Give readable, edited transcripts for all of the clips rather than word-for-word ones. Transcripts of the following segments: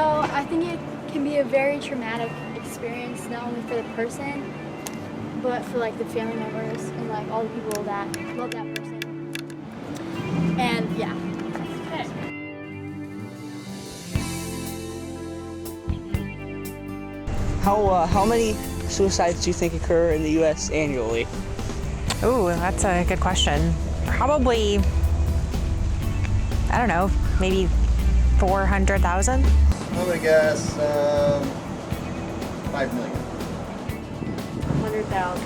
Well, I think it can be a very traumatic experience, not only for the person, but for like the family members and like all the people that love that person. And yeah. Okay. How many suicides do you think occur in the U.S. annually? Ooh, that's a good question. Probably, I don't know, maybe 400,000? I'm gonna guess 5 million. 100,000.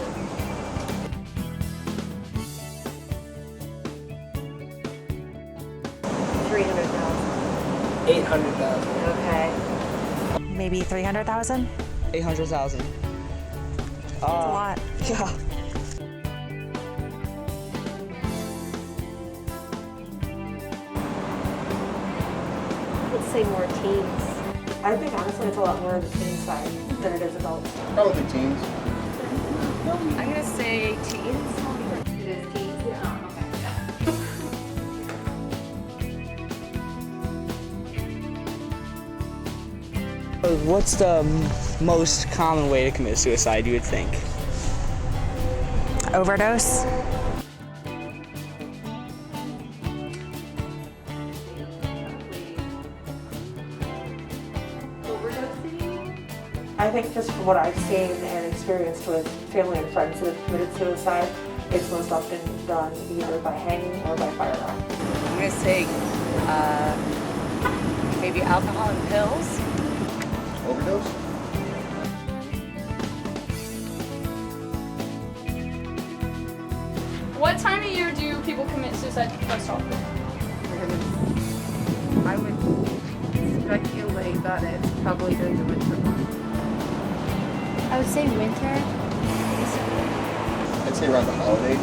300,000. 800,000. Okay. Maybe 300,000? 800,000. That's a lot. Yeah. Let's say more teens. I think honestly it's a lot more on the teen side than it is adults. Probably teens. I'm gonna say teens. It is teens, yeah. What's the most common way to commit suicide, you would think? Overdose? I think just from what I've seen and experienced with family and friends that have committed suicide, it's most often done either by hanging or by firearm. I'm gonna say maybe alcohol and pills. Overdose? What time of year do people commit suicide most often? I would speculate that it's probably during the winter months. I would say winter. I'd say around the holidays.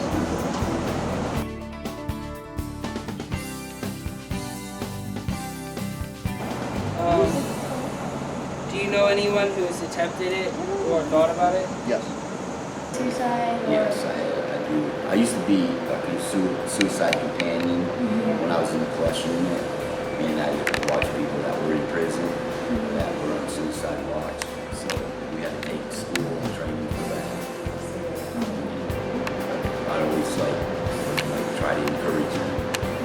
Do you know anyone who has attempted it or thought about it? Yes. Suicide. Yes, I do. I used to be like a suicide companion when I was in the plus unit, and I watched people that were in prison that were on suicide watch. So we had to take school and training for that. I always like try to encourage them.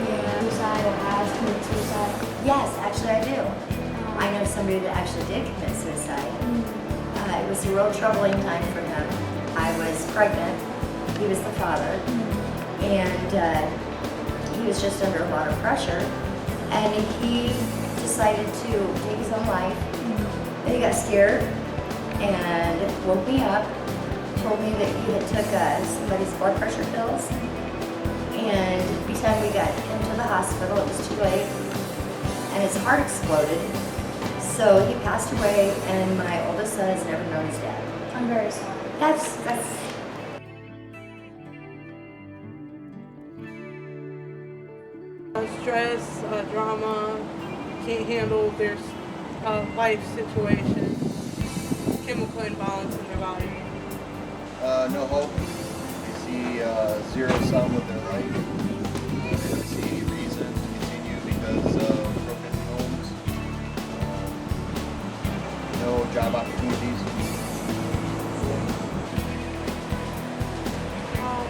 Yeah. Suicide or has committed suicide? Yes, actually I do. I know somebody that actually did commit suicide. It was a real troubling time for him. I was pregnant. He was the father. And he was just under a lot of pressure. And he decided to take his own life. And he got scared and woke me up, told me that he had took somebody's blood pressure pills. And by the time we got him to the hospital, it was too late. And his heart exploded. So he passed away, and my oldest son has never known his dad. I'm very sorry. That's stress, drama, can't handle their life situation, chemical imbalance in their body. No hope. They see zero sum with their life. They don't see any reason to continue because of broken homes, no job opportunities.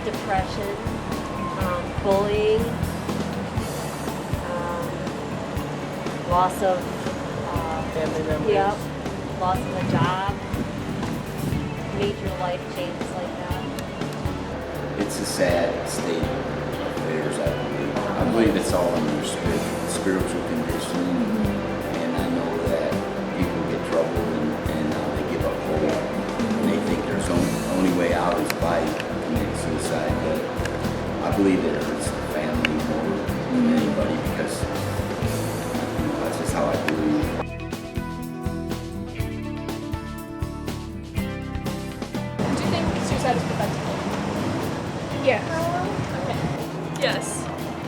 Depression, bullying, loss of Family members? Yep, loss of a job, major life changes like that. It's a sad state of affairs, I believe. I believe it's all in their spiritual condition, and I know that people get troubled and they give up hope, and they think there's only way out is by committing suicide, but I believe it hurts the family more than anybody because that's just how I believe. Do you think suicide is preventable? Yes. Okay. Yes.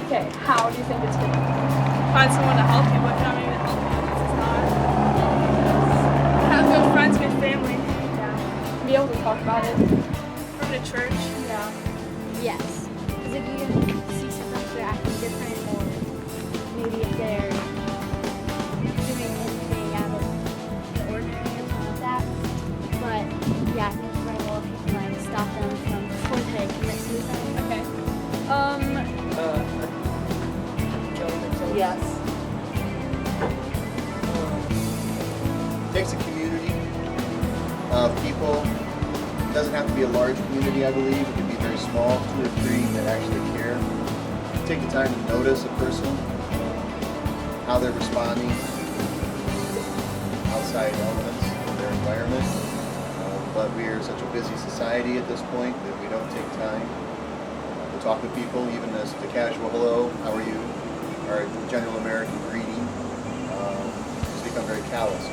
Okay. How do you think it's preventable? Find someone to help you, but not maybe to help you. This is not. Have good friends, good family. Yeah. Be able to talk about it. Go to church. Yeah. Yes. Because if you can see sometimes they're acting different, or maybe if they're doing anything out of takes a community of people. It doesn't have to be a large community, I believe. It can be very small, 2 or 3 that actually care. Take the time to notice a person, how they're responding to outside elements of their environment. But we are such a busy society at this point that we don't take time to talk to people, even as the casual hello, how are you, or general American greeting. It's become very callous.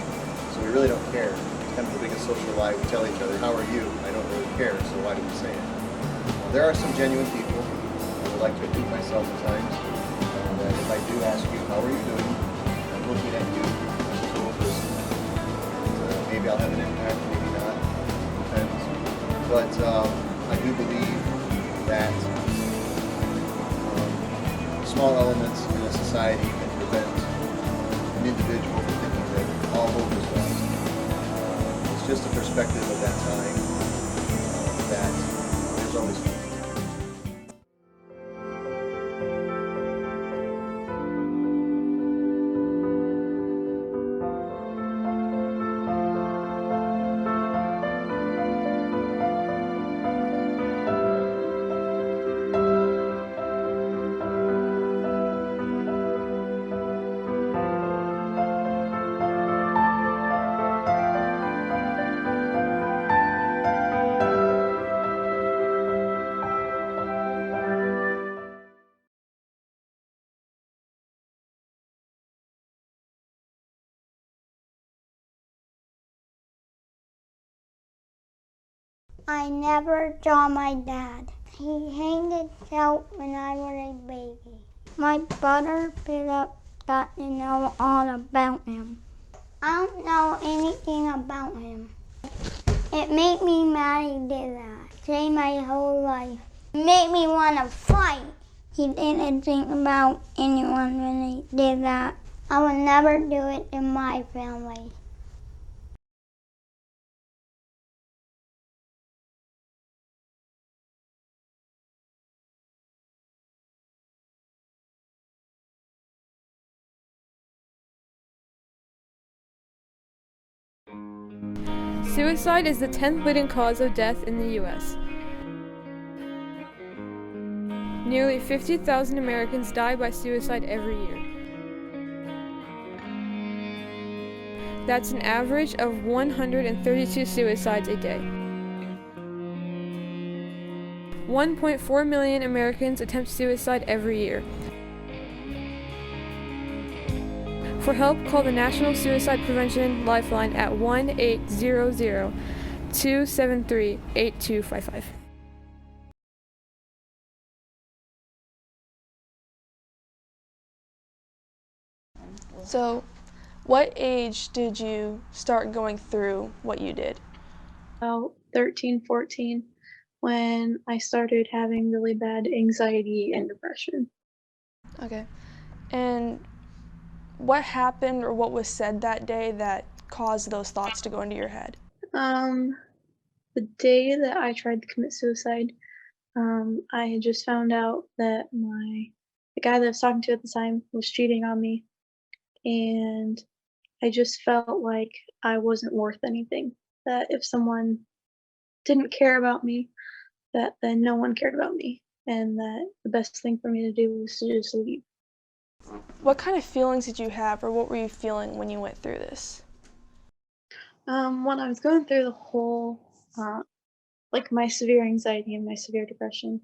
So we really don't care. It's kind of the biggest social lie. We tell each other, how are you? I don't really care, so why do we say it? There are some genuine people. I would like to repeat myself at times. That if I do ask you, how are you doing? I'm looking at you as a total person. Maybe I'll have an impact, maybe not. Depends. But I do believe that small elements in a society can prevent an individual from thinking that all hope is lost. It's just a perspective of that time that there's always hope. I never saw my dad. He hanged himself when I was a baby. My brother Philip got to know all about him. I don't know anything about him. It made me mad he did that. Saved my whole life. It made me want to fight. He didn't think about anyone when he did that. I would never do it in my family. Suicide is the 10th leading cause of death in the U.S. Nearly 50,000 Americans die by suicide every year. That's an average of 132 suicides a day. 1.4 million Americans attempt suicide every year. For help, call the National Suicide Prevention Lifeline at 1-800-273-8255. So, what age did you start going through what you did? About 13, 14, when I started having really bad anxiety and depression. Okay. And what happened or what was said that day that caused those thoughts to go into your head? The day that I tried to commit suicide, I had just found out that the guy that I was talking to at the time was cheating on me, and I just felt like I wasn't worth anything. That if someone didn't care about me, that then no one cared about me, and that the best thing for me to do was to just leave. What kind of feelings did you have, or what were you feeling when you went through this? When I was going through the whole, like my severe anxiety and my severe depression,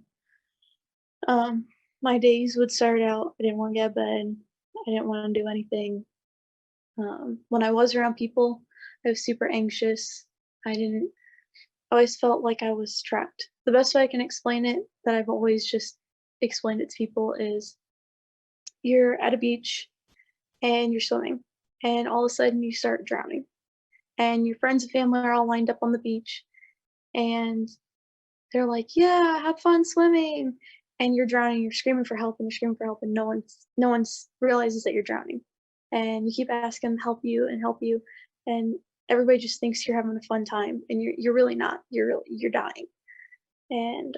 my days would start out, I didn't want to get out of bed, I didn't want to do anything. When I was around people, I was super anxious. I always felt like I was trapped. The best way I can explain it, that I've always just explained it to people, is you're at a beach and you're swimming, and all of a sudden you start drowning. And your friends and family are all lined up on the beach, and they're like, "Yeah, have fun swimming." And you're drowning, you're screaming for help, and you're screaming for help, and no one's realizes that you're drowning. And you keep asking them to help you and help you, and everybody just thinks you're having a fun time, and you're really not. You're dying. And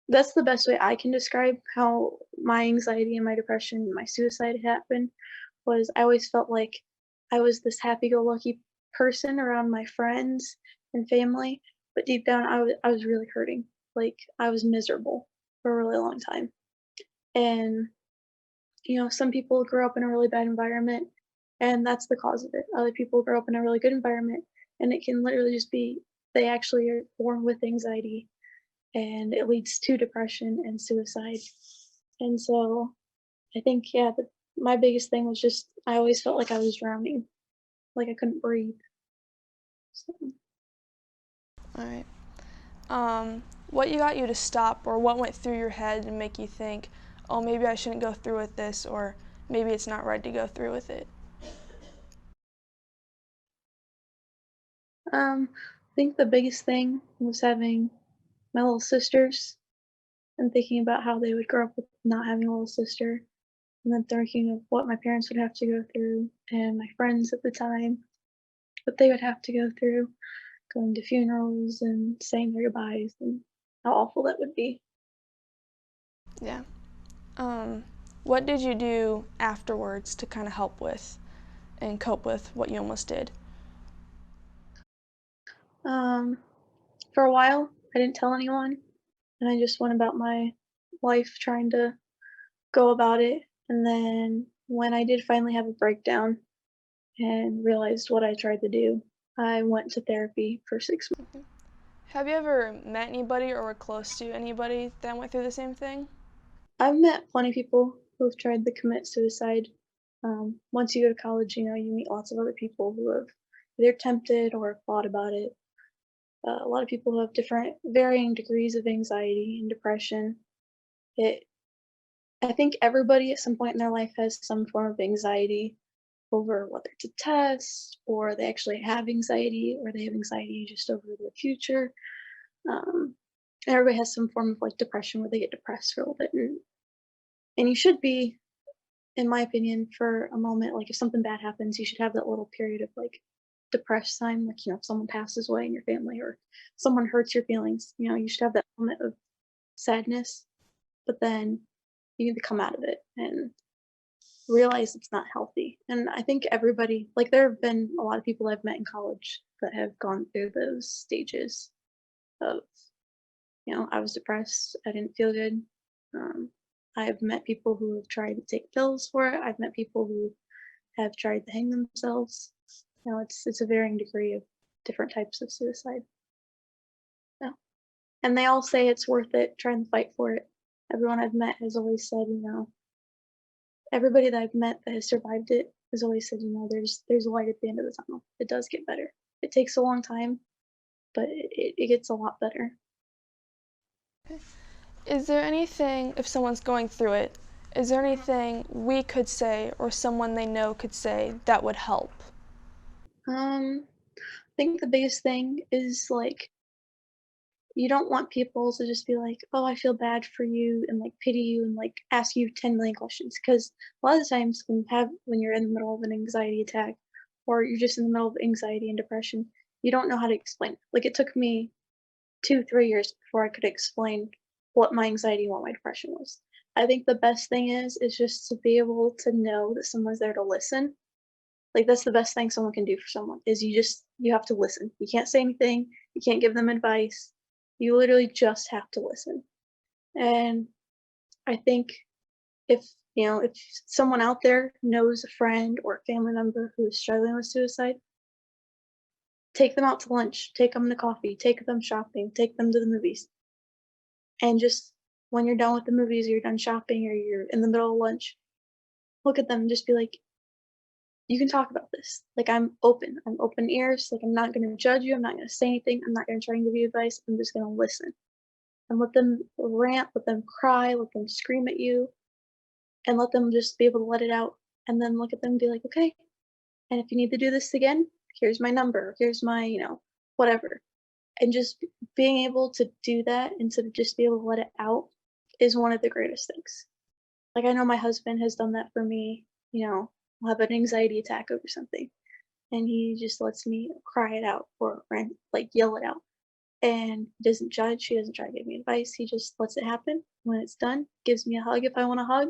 that's the best way I can describe how my anxiety and my depression and my suicide happened. Was I always felt like I was this happy-go-lucky person around my friends and family, but deep down I was really hurting. Like I was miserable for a really long time. And some people grow up in a really bad environment and that's the cause of it. Other people grow up in a really good environment and it can literally just be they actually are born with anxiety and it leads to depression and suicide. And so I think, yeah, my biggest thing was just I always felt like I was drowning, like I couldn't breathe. So. All right. What got you to stop, or what went through your head and make you think, oh, maybe I shouldn't go through with this, or maybe it's not right to go through with it? I think the biggest thing was having my little sisters and thinking about how they would grow up with not having a little sister, and then thinking of what my parents would have to go through and my friends at the time, what they would have to go through, going to funerals and saying their goodbyes and how awful that would be. Yeah. What did you do afterwards to kind of help with and cope with what you almost did? For a while, I didn't tell anyone, and I just went about my life trying to go about it. And then when I did finally have a breakdown and realized what I tried to do, I went to therapy for 6 months. Have you ever met anybody or were close to anybody that went through the same thing? I've met plenty of people who've tried to commit suicide. Once you go to college, you meet lots of other people who have either attempted or thought about it. A lot of people who have different, varying degrees of anxiety and depression. I think everybody at some point in their life has some form of anxiety over whether it's a test or they actually have anxiety or they have anxiety just over the future. Um, Everybody has some form of like depression where they get depressed for a little bit. And you should be, in my opinion, for a moment, like if something bad happens, you should have that little period of like depressed time, like, if someone passes away in your family or someone hurts your feelings, you should have that moment of sadness, but then you need to come out of it and realize it's not healthy. And I think everybody, like, there have been a lot of people I've met in college that have gone through those stages of, I was depressed, I didn't feel good. Um, I've met people who have tried to take pills for it. I've met people who have tried to hang themselves. It's a varying degree of different types of suicide. Yeah. And they all say it's worth it, trying to fight for it. Everyone I've met has always said, everybody that I've met that has survived it has always said, there's a light at the end of the tunnel. It does get better. It takes a long time, but it gets a lot better. Is there anything, if someone's going through it, is there anything we could say or someone they know could say that would help? I think the biggest thing is like you don't want people to just be like, "Oh, I feel bad for you," and like pity you and like ask you 10 million questions. Because a lot of the times when you're in the middle of an anxiety attack or you're just in the middle of anxiety and depression, you don't know how to explain it. Like it took me 2, 3 years before I could explain what my anxiety and what my depression was. I think the best thing is just to be able to know that someone's there to listen. Like that's the best thing someone can do for someone is you have to listen. You can't say anything, you can't give them advice. You literally just have to listen. And I think if someone out there knows a friend or a family member who is struggling with suicide, take them out to lunch, take them to coffee, take them shopping, take them to the movies. And just when you're done with the movies, or you're done shopping, or you're in the middle of lunch, look at them and just be like, you can talk about this. Like I'm open ears. Like I'm not going to judge you. I'm not going to say anything. I'm not going to try and give you advice. I'm just going to listen and let them rant, let them cry, let them scream at you, and let them just be able to let it out. And then look at them and be like, okay. And if you need to do this again, here's my number. Here's my, whatever. And just being able to do that and to just be able to let it out is one of the greatest things. Like I know my husband has done that for me. I'll have an anxiety attack over something, and he just lets me cry it out or like yell it out. And he doesn't judge. He doesn't try to give me advice. He just lets it happen. When it's done, gives me a hug if I want a hug,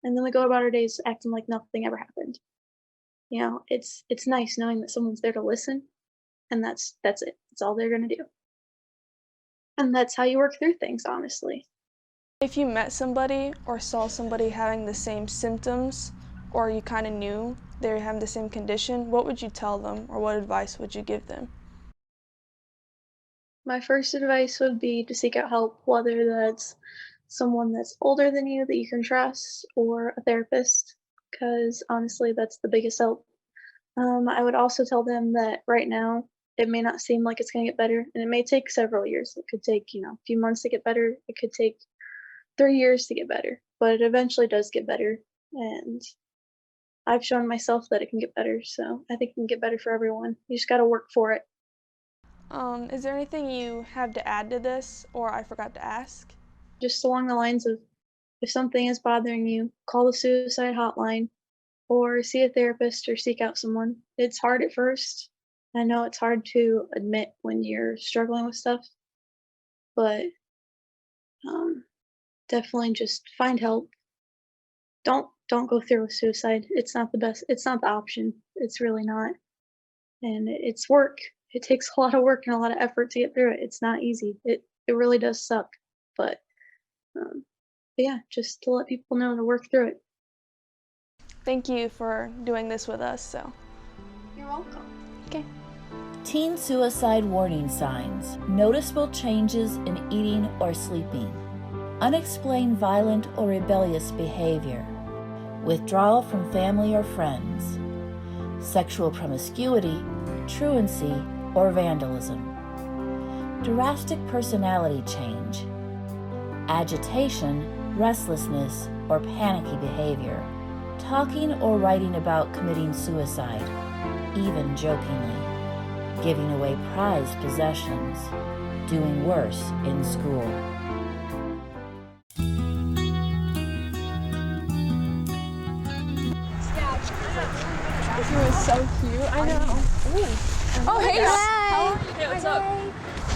and then we go about our days acting like nothing ever happened. you know, it's nice knowing that someone's there to listen, and that's it. That's all they're gonna do. And that's how you work through things, honestly. If you met somebody or saw somebody having the same symptoms, or you kind of knew they were having the same condition, what would you tell them, or what advice would you give them? My first advice would be to seek out help, whether that's someone that's older than you that you can trust or a therapist, because honestly, that's the biggest help. I would also tell them that right now, it may not seem like it's going to get better, and it may take several years. It could take, you know, a few months to get better. It could take 3 years to get better, but it eventually does get better. And I've shown myself that it can get better, so I think it can get better for everyone. You just got to work for it. Is there anything you have to add to this, or I forgot to ask? Just along the lines of, if something is bothering you, call the suicide hotline or see a therapist or seek out someone. It's hard at first. I know it's hard to admit when you're struggling with stuff, but definitely just find help. Don't go through with suicide. It's not the best. It's not the option. It's really not. And it's work. It takes a lot of work and a lot of effort to get through it. It's not easy. It really does suck. But yeah, just to let people know to work through it. Thank you for doing this with us. So. You're welcome. Okay. Teen suicide warning signs: noticeable changes in eating or sleeping, unexplained violent or rebellious behavior, withdrawal from family or friends, sexual promiscuity, truancy, or vandalism, drastic personality change, agitation, restlessness, or panicky behavior, talking or writing about committing suicide, even jokingly, giving away prized possessions, doing worse in school. He was so cute. I know. Ooh. Oh, hey. Hi. Hey, what's up?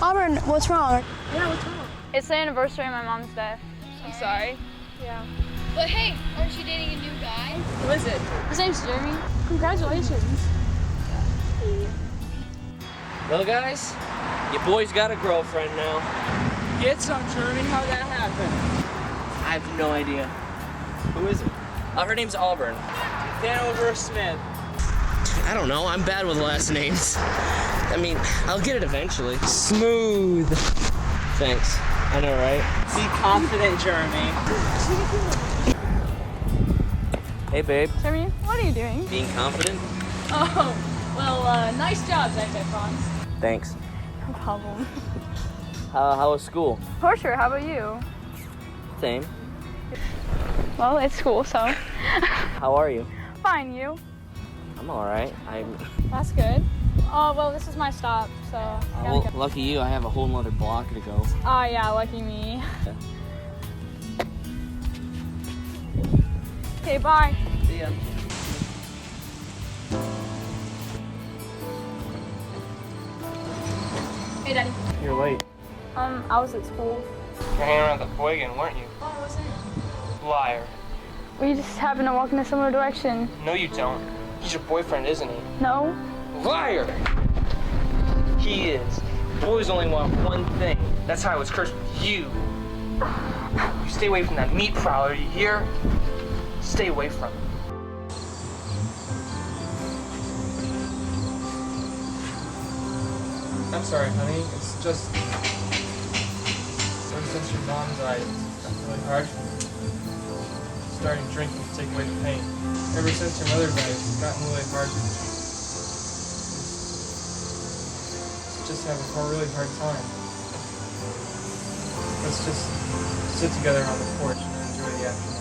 Auburn, what's wrong? Yeah, what's wrong? It's the anniversary of my mom's death. I'm sorry. Yeah. But hey, aren't you dating a new guy? Who is it? His name's Jeremy. Congratulations. Well, guys, your boy's got a girlfriend now. Get some, Jeremy. How'd that happen? I have no idea. Who is it? Her name's Auburn. Hanover Smith. I don't know. I'm bad with last names. I mean, I'll get it eventually. Smooth. Thanks. I know, right? Be confident, Jeremy. Hey, babe. Jeremy, what are you doing? Being confident? Oh, well, nice job, Zach Franz. Thanks. No problem. How was school? For sure, how about you? Same. Well, it's school, so. How are you? Fine, you? I'm all right. That's good. Oh, well, this is my stop, so. Well, lucky you. I have a whole nother block to go. Oh, yeah, lucky me. Yeah. Okay, bye. See ya. Hey, Daddy. You're late. I was at school. You're hanging around the boy again, weren't you? Oh, I wasn't. Liar. We just happened to walk in a similar direction. No, you don't. He's your boyfriend, isn't he? No? Liar! He is. Boys only want one thing. That's how I was cursed with you. You stay away from that meat prowler, you hear? Stay away from him. I'm sorry, honey. It's just... ever since your mom died, it's gotten really hard for me. Starting drinking to take away the pain. Ever since your mother died, it's gotten really hard. Just having a really hard time. Let's just sit together on the porch and enjoy the afternoon.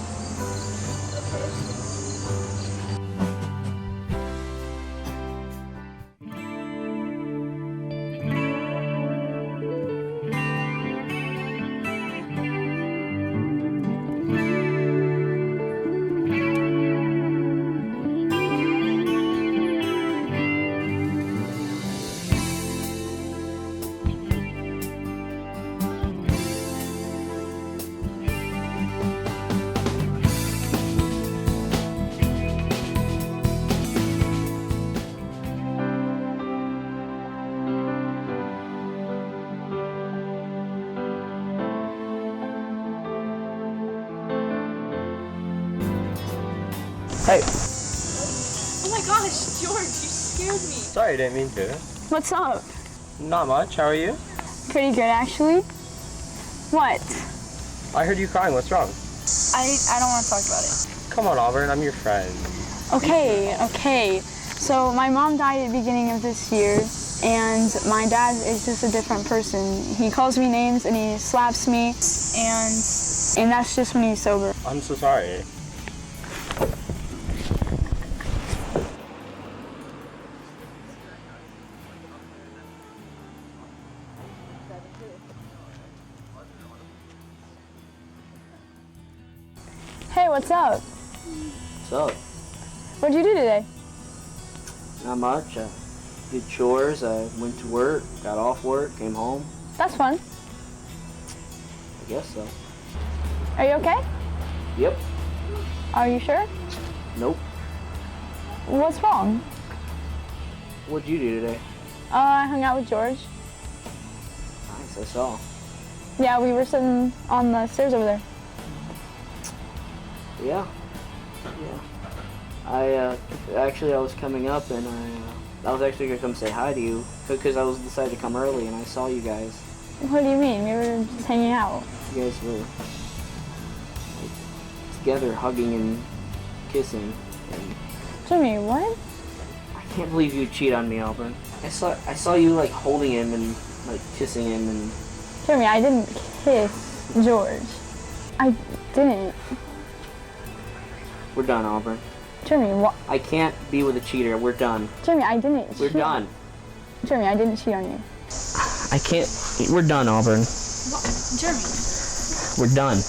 Hey. Oh my gosh, George, you scared me. Sorry, I didn't mean to. What's up? Not much. How are you? Pretty good, actually. What? I heard you crying. What's wrong? I don't want to talk about it. Come on, Auburn. I'm your friend. Okay. So my mom died at the beginning of this year, and my dad is just a different person. He calls me names and he slaps me, and that's just when he's sober. I'm so sorry. Hey, what's up? What's up? What'd you do today? Not much. I did chores. I went to work, got off work, came home. That's fun. I guess so. Are you okay? Yep. Are you sure? Nope. What's wrong? What'd you do today? I hung out with George. Nice, I saw. Yeah, we were sitting on the stairs over there. Yeah. I was coming up and I was actually gonna come say hi to you because I was decided to come early and I saw you guys. What do you mean? We were just hanging out. You guys were like, together, hugging and kissing. And Jimmy, what? I can't believe you cheat on me, Auburn. I saw you like holding him and like kissing him and. Jimmy, I didn't kiss George. I didn't. We're done, Auburn. Jimmy, what? I can't be with a cheater. We're done. Jimmy, I didn't. We're done. Jimmy, I didn't cheat on you. I can't. We're done, Auburn. What? Jeremy. We're done.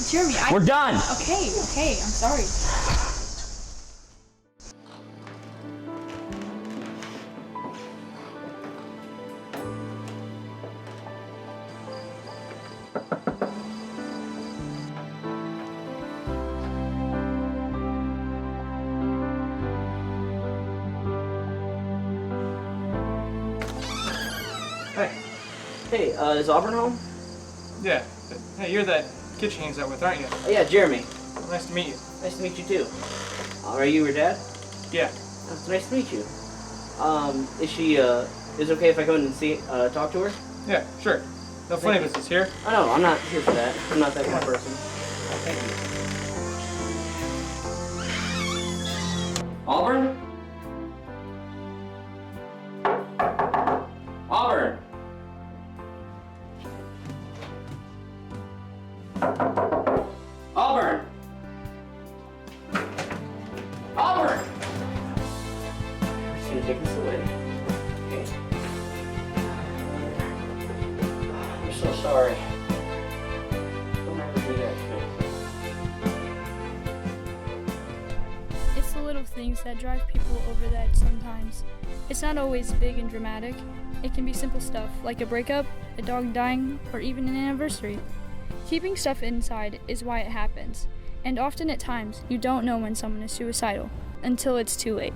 Jeremy, We're done. Okay, I'm sorry. Hey, is Auburn home? Yeah. Hey, you're that kid she hangs out with, aren't you? Oh, yeah, Jeremy. Nice to meet you. Nice to meet you too. Are you her dad? Yeah. It's nice to meet you. Is she, is it okay if I go in and talk to her? Yeah, sure. No funny business here. Oh, no, I'm not here for that. I'm not that kind of person. Thank you. Auburn? Auburn! Auburn! Auburn! I'm just gonna take this away. Okay. I'm so sorry. Don't ever do that again. It's the little things that drive people over the edge sometimes. It's not always big and dramatic. It can be simple stuff, like a breakup, a dog dying, or even an anniversary. Keeping stuff inside is why it happens, and often at times you don't know when someone is suicidal until it's too late.